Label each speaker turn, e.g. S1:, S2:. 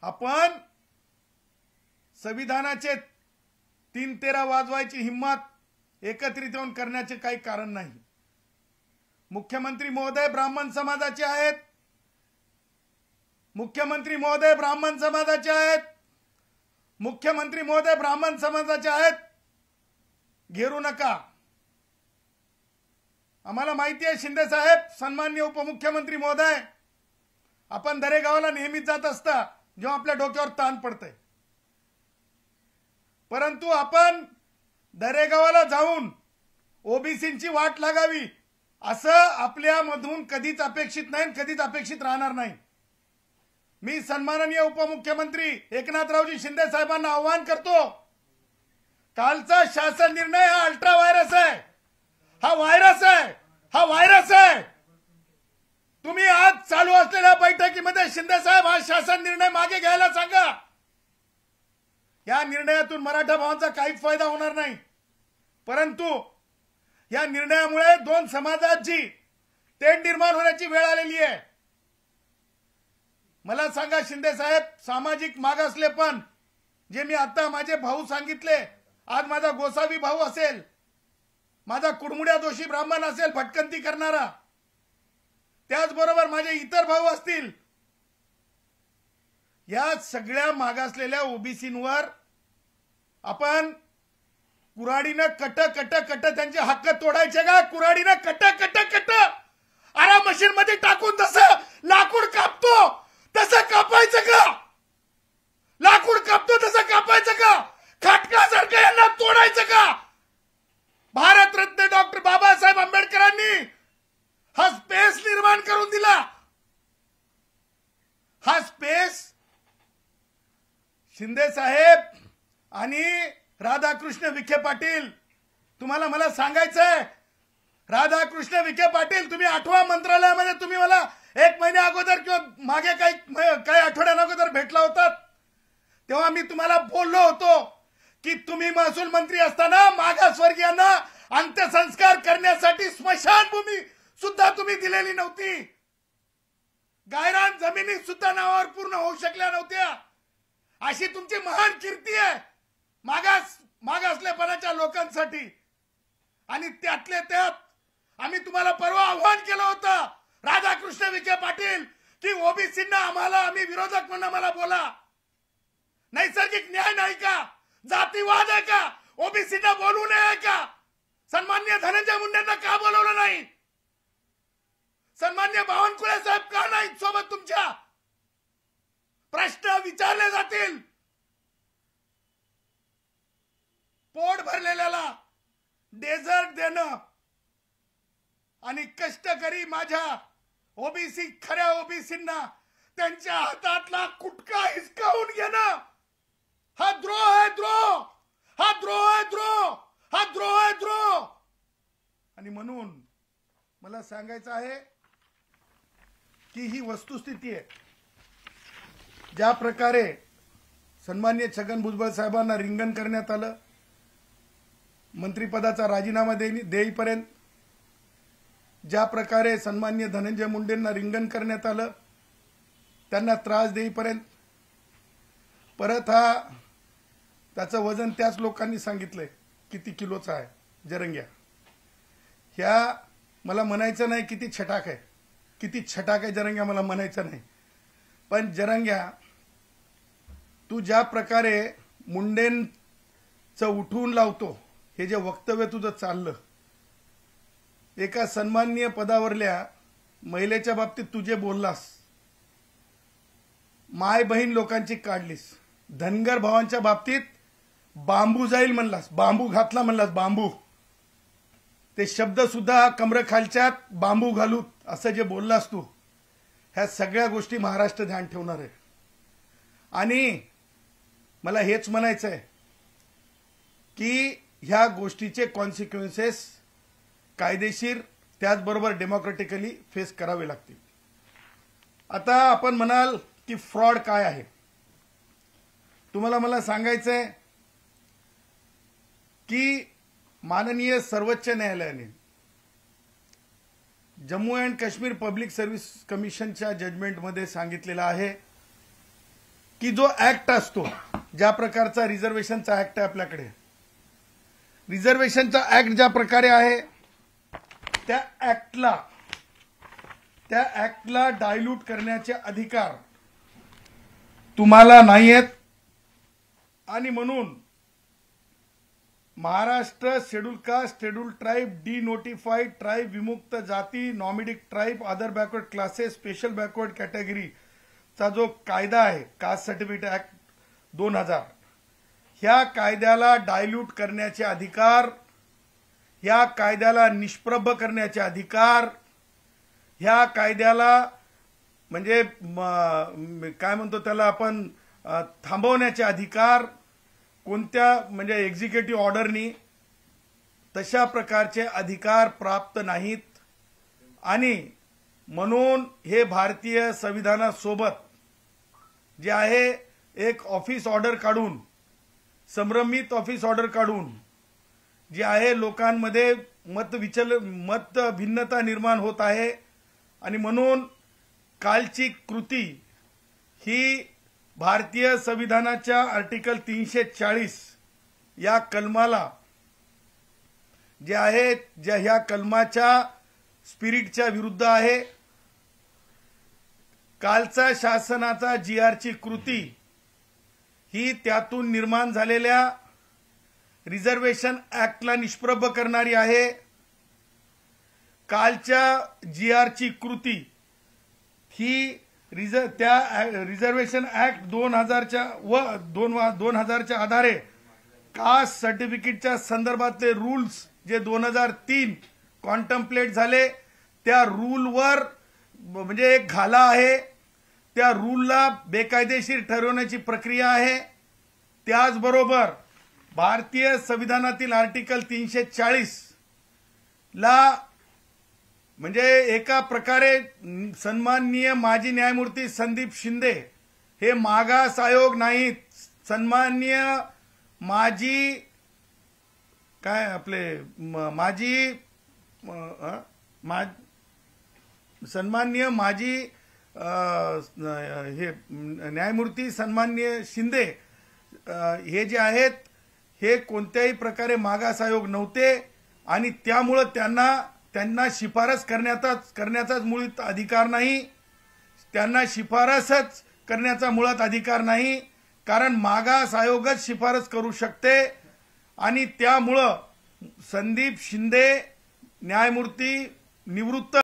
S1: आपण संविधानाचे 3-13 वाजवायची हिम्मत एकत्रित येऊन करण्याचे काही कारण नाही। मुख्यमंत्री महोदय ब्राह्मण समाजाचे आहेत, मुख्यमंत्री महोदय ब्राह्मण समाजाचे आहेत, मुख्यमंत्री महोदय ब्राह्मण समाजाचे आहेत। घेरू नका। आम्हाला माहिती आहे शिंदे साहेब, सन्माननीय उपमुख्यमंत्री महोदय, आपण दरेगावला नेहमीच जात असता जेव्हा आपल्या डोक्यावर ताण पडतंय, परंतु आपण दरेगावला जाऊन ओबीसींची वाट लागावी असं आपल्यामधून कधीच अपेक्षित नाही, कधीच अपेक्षित राहणार नाही। मी सन्माननीय उपमुख्यमंत्री एकनाथरावजी शिंदे साहेबांना आवाहन करतो, कालचा शासन निर्णय हा अल्ट्रा व्हायरस आहे, हा व्हायरस आहे, हा व्हायरस आहे। तुम्ही आज चालू असलेल्या बैठकीमध्ये शिंदे साहेब हा शासन निर्णय मागे घ्यायला सांगा। या निर्णयातून मराठा भावांचा काहीच फायदा होणार नाही, परंतु या निर्णयामुळे दोन समाजाची तेढ निर्माण होण्याची वेळ आलेली आहे। मला सांगा शिंदे साहेब, सामाजिक मागासलेपण जे मी आता माझे भाऊ सांगितले, आज माझा गोसावी भाऊ असेल, माझा कुडमुड्या दोषी ब्राह्मण असेल भटकंती करणारा, त्याचबरोबर माझे इतर भाऊ असतील, या सगळ्या मागासलेल्या ओबीसींवर आपण कुऱ्हाडीनं कट कट कट त्यांचे हक्क तोडायचे का? कुऱ्हाडीनं कट कट कट आरा मशीन मध्ये टाकून जसं लाकूड कापतो तसं कापायचं का? लाकूड कापतो तसं कापायचं का? खाटकासारखं यांना तोडायचं का? भारतरत्न डॉक्टर बाबासाहेब आंबेडकरांनी हा स्पेस निर्माण करून दिला। हा स्पेस शिंदे साहेब आणि राधाकृष्ण विखे पाटील, तुम्हाला मला सांगायचंय, राधाकृष्ण विखे पाटील, तुम्ही 8व्या मंत्रालयामध्ये तुम्ही मला 1 महिन्या अगोदर किंवा मागे काही आठवड्यां अगोदर भेटला होतात, तेव्हा मी तुम्हाला बोललो होतो की तुम्ही महसूल मंत्री असताना मागासवर्गीयांना अंत्यसंस्कार करण्यासाठी स्मशानभूमी सुद्धा तुम्ही दिलेली नव्हती, गायरान जमिनी सुद्धा नावावर पूर्ण होऊ शकल्या नव्हत्या। अशी तुमची महान कीर्ती आहे मागासलेपणाच्या लोकांसाठी, आणि त्यातले त्यात आम्ही तुम्हाला परवा आव्हान केलं होतं राधाकृष्ण विखे पाटील की ओबीसींना आम्ही विरोधक म्हणून आम्हाला बोला। नैसर्गिक न्याय नाही का? जातीवाद आहे का? ओबीसींना बोलू नये का? सन्माननीय धनंजय मुंडेंना का बोलवलं नाही? सन्माननीय बावनकुळे साहेब का नाही सोबत तुमच्या? प्रश्न विचारले जातील। पोट भरलेल्याला डेझर्ट देणं आणि कष्टकरी माझ्या ओबीसी खऱ्या ओबीसींना त्यांच्या हातातला कुटका हिसकावून घेणं हा द्रोह आहे, द्रोह, हा द्रोह आहे, द्रोह, हा द्रोह आहे, द्रोह। आणि म्हणून मला सांगायचं आहे की ही वस्तुस्थिती आहे। ज्या प्रकारे सन्माननीय छगन भुजबळ साहेबांना रिंगण करण्यात आलं, मंत्रिपदाचा राजीनामा देईपर्यंत, ज्या प्रकारे सन्माननीय धनंजय मुंडेंना रिंगण करण्यात आलं, त्यांना त्रास देईपर्यंत, परत हा त्याचं वजन त्याच लोकांनी सांगितलंय किती किलोचा आहे जरंग्या। ह्या मला म्हणायचं नाही किती छटाक आहे, किती छटाक आहे जरंग्या, मला म्हणायचं नाही, पण जरंग्या तू ज्या प्रकारे मुंडेंचं उठवून लावतो, हे जे वक्तव्य तुझं चाललं, एका सन्माननीय पदावरल्या महिलेच्या बाबतीत तुझे बोललास, माय बहीण लोकांची काढलीस, धनगर भावांच्या बाबतीत बांबू जाईल म्हणलास, बांबू घातला म्हणलास, बांबू, ते शब्द सुद्धा कमरेखालच्यात बांबू घालू असं जे बोललास तू, ह्या सगळ्या गोष्टी महाराष्ट्र ध्यान ठेवणार आहे। आणि मला हेच म्हणायचं आहे की ह्या गोष्टीचे कॉन्सिक्वेन्सेस कायदेशीर त्याचबरोबर डेमोक्रेटिकली फेस करावे लागतील। आता आपण म्हणाल की फ्रॉड काय आहे, तुम्हाला मला सांगायचंय की माननीय सर्वोच्च न्यायालयाने Jammu and Kashmir public service कमिशनच्या जजमेंटमध्ये सांगितलेलं आहे की जो ऍक्ट असतो, ज्या प्रकारचा रिझर्वेशनचा ऍक्ट आहे आपल्याकडे, रिझर्वेशनचा ऍक्ट ज्या प्रकारे आहे त्या ऍक्टला डायल्यूट करण्याचे अधिकार तुम्हाला नाही आहेत. आणि म्हणून Maharashtra schedule caste, schedule tribe, de notified tribe, विमुक्त जाती, nomadic tribe, other backward classes, special backward कॅटेगरीचा जो कायदा आहे, कास्ट सर्टिफिकेट ऍक्ट 2000, ह्या कायद्याला डायल्यूट करण्याचे अधिकार, ह्या कायद्याला निष्प्रभ करण्याचे अधिकार, ह्या कायद्याला म्हणजे काय म्हणतो त्याला आपण थांबवण्याचे अधिकार कोणत्या म्हणजे एक्झिक्युटिव्ह ऑर्डरनी तशा प्रकारचे अधिकार प्राप्त नाहीत. आणि म्हणून हे भारतीय संविधानासोबत जे आहे एक ऑफिस ऑर्डर काढून, संभ्रमित ऑफिस ऑर्डर काढून जे आहे लोकांमध्ये मत भिन्नता निर्माण होत आहे. आणि म्हणून कालची कृती ही भारतीय संविधानाच्या आर्टिकल 340 या कलमाला जे आहे, ज्या ह्या कलमाच्या स्पिरिटच्या विरुद्ध आहे. कालचा शासनाचा GRची कृती ही त्यातून निर्माण झालेल्या रिझर्वेशन ऍक्टला निष्प्रभ करणारी आहे. कालच्या GRची कृती ही त्या रिझर्वेशन ऍक्ट 2000च्या आधारे कास्ट सर्टिफिकेटच्या संदर्भातले रूल्स जे 2003 कॉन्टम्प्लेट झाले, त्या रूलवर म्हणजे एक घाला आहे, त्या रूलला बेकायदेशीर ठरवण्याची प्रक्रिया आहे. त्याचबरोबर भारतीय संविधानातील आर्टिकल 340 ला म्हणजे एका प्रकारे सन्माननीय माजी न्यायमूर्ती संदीप शिंदे हे मागास आयोग नाहीत, सन्माननीय माजी काय आपले माजी सन्माननीय माजी हे न्यायमूर्ती सन्माननीय शिंदे हे जे आहेत हे कोणत्याही प्रकारे मागास आयोग नव्हते. आणि त्यामुळे त्यांना शिफारस करण्याचाच मुळात अधिकार नाही, त्यांना शिफारसच करण्याचा मुळात अधिकार नाही, कारण मागास आयोगच शिफारस करू शकते. आणि त्यामुळं संदीप शिंदे न्यायमूर्ती निवृत्त